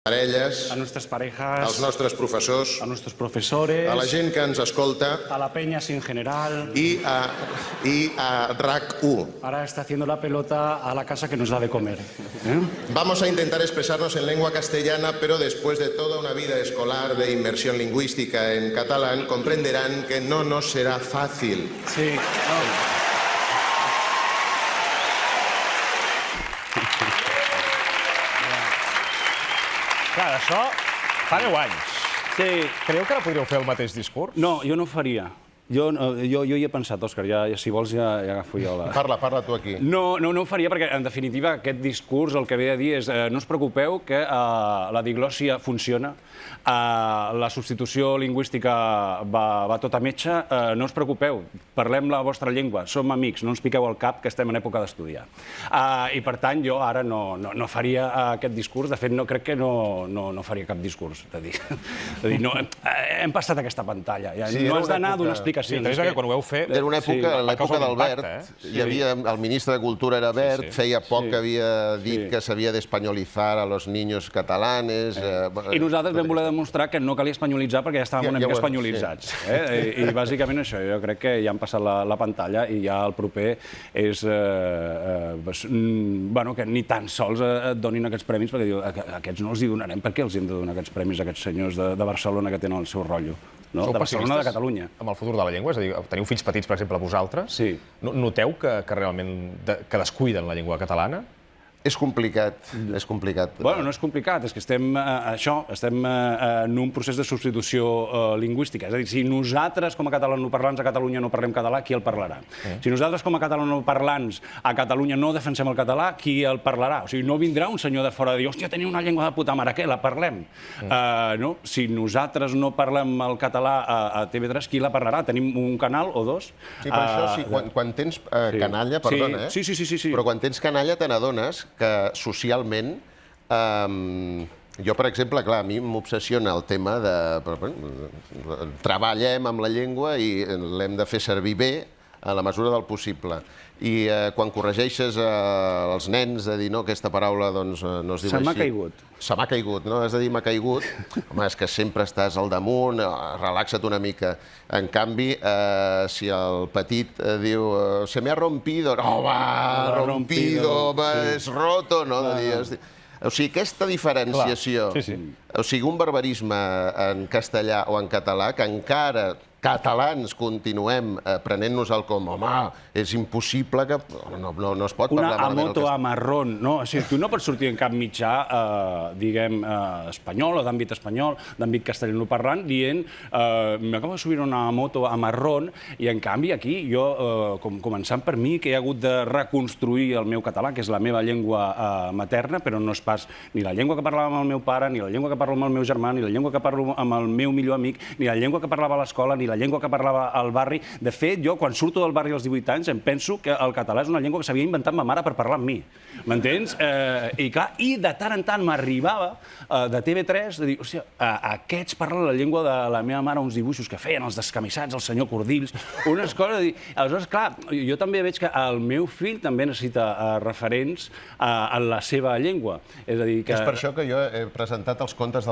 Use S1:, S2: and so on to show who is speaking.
S1: parelles,
S2: a nuestras parejas,
S1: als nostres professors,
S2: a nuestros profesores,
S1: a la gent que ens escolta
S2: a la peña sin general.
S1: i a RAC1.
S2: Ahora está haciendo la pelota a la casa que nos da de comer.
S1: Vamos a intentar expresarnos en lengua castellana, pero después de toda una vida escolar de inmersión lingüística en catalán, comprenderán que no nos será fácil.
S2: Sí.
S3: Clar, això fa 10 anys.
S2: Sí.
S3: Creieu que ara podríeu fer el mateix discurs?
S2: No, jo no ho faria. Jo hi he pensat, Òscar, si vols ja agafo jo la...
S1: Parla tu aquí.
S2: No ho faria perquè, en definitiva, aquest discurs el que ve a dir és no us preocupeu que la diglòssia funciona, la substitució lingüística va tota metxa, no us preocupeu, parlem la vostra llengua, som amics, no ens piqueu al cap que estem en època d'estudiar. I, per tant, jo ara no faria aquest discurs, de fet, crec que no faria cap discurs, de dir, hem passat aquesta pantalla, no has d'anar d'una explicació.
S3: Sí, és que quan ho veu fer...
S1: Era una època, l'època d'Albert, hi havia, el ministre de Cultura era Wert, feia poc que havia dit que s'havia d'espanyolitzar a los niños catalanes...
S2: I nosaltres vam voler demostrar que no calia espanyolitzar perquè ja estàvem una mica espanyolitzats. I bàsicament això, jo crec que ja han passat la pantalla i ja el proper és que ni tan sols et donin aquests premis perquè diu, aquests no els hi donarem, per què els hem de donar aquests premis a aquests senyors de Barcelona que tenen el seu rotllo? De Barcelona, de Catalunya.
S3: Amb el futur de la llengua? És a dir, teniu fills petits, per exemple, vosaltres?
S2: Sí.
S3: Noteu que realment descuiden la llengua catalana?
S1: És complicat, és complicat.
S2: Bueno, no és complicat, és que estem en un procés de substitució lingüística. És a dir, si nosaltres com a catalanoparlants a Catalunya no parlem català, qui el parlarà? Si nosaltres com a catalanoparlants a Catalunya no defensem el català, qui el parlarà? O sigui, no vindrà un senyor de fora a dir hòstia, teniu una llengua de puta mare, què, la parlem? Si nosaltres no parlem el català a TV3, qui la parlarà? Tenim un canal o dos?
S1: Sí, per això, quan tens canalla, perdona, però quan tens canalla te n'adones que socialment, jo, per exemple, clar, a mi m'obsessiona el tema de... Treballem amb la llengua i l'hem de fer servir bé a la mesura del possible. I quan corregeixes els nens de dir no, aquesta paraula doncs no es diu així...
S2: Se m'ha caigut.
S1: Se m'ha caigut, no? Has de dir m'ha caigut. Home, és que sempre estàs al damunt, relaxa't una mica. En canvi, si el petit diu se me ha rompido, no, va, rompido, és roto, no? O sigui, aquesta diferenciació, o sigui, un barbarisme en castellà o en català, que encara catalans continuem prenent-nos-el com, home, és impossible que... No es pot parlar malament.
S2: Una amoto amarrón, no? O sigui, tu no pots sortir en cap mitjà, diguem, espanyol o d'àmbit espanyol, d'àmbit castellanoparlant, dient m'acabo de subir una moto amarrón i, en canvi, aquí, jo, començant per mi, que he hagut de reconstruir el meu català, que és la meva llengua materna, però no és pas ni la llengua que parlava amb el meu pare, ni la llengua que parlo amb el meu germà, ni la llengua que parlo amb el meu millor amic, ni la llengua que parlava a l'escola, ni la llengua que parlava al barri. De fet, jo, quan surto del barri als 18 anys, em penso que el català és una llengua que s'havia inventat ma mare per parlar amb mi. M'entens? I clar, i de tant en tant m'arribava de TV3 de dir, hòstia, aquests parlen la llengua de la meva mare, uns dibuixos que feien els descamissats, el senyor Cordills, unes coses de dir... Aleshores, clar, jo també veig que el meu fill també necessita referents en la seva llengua. És a dir que...
S1: És per això que jo he presentat els contes del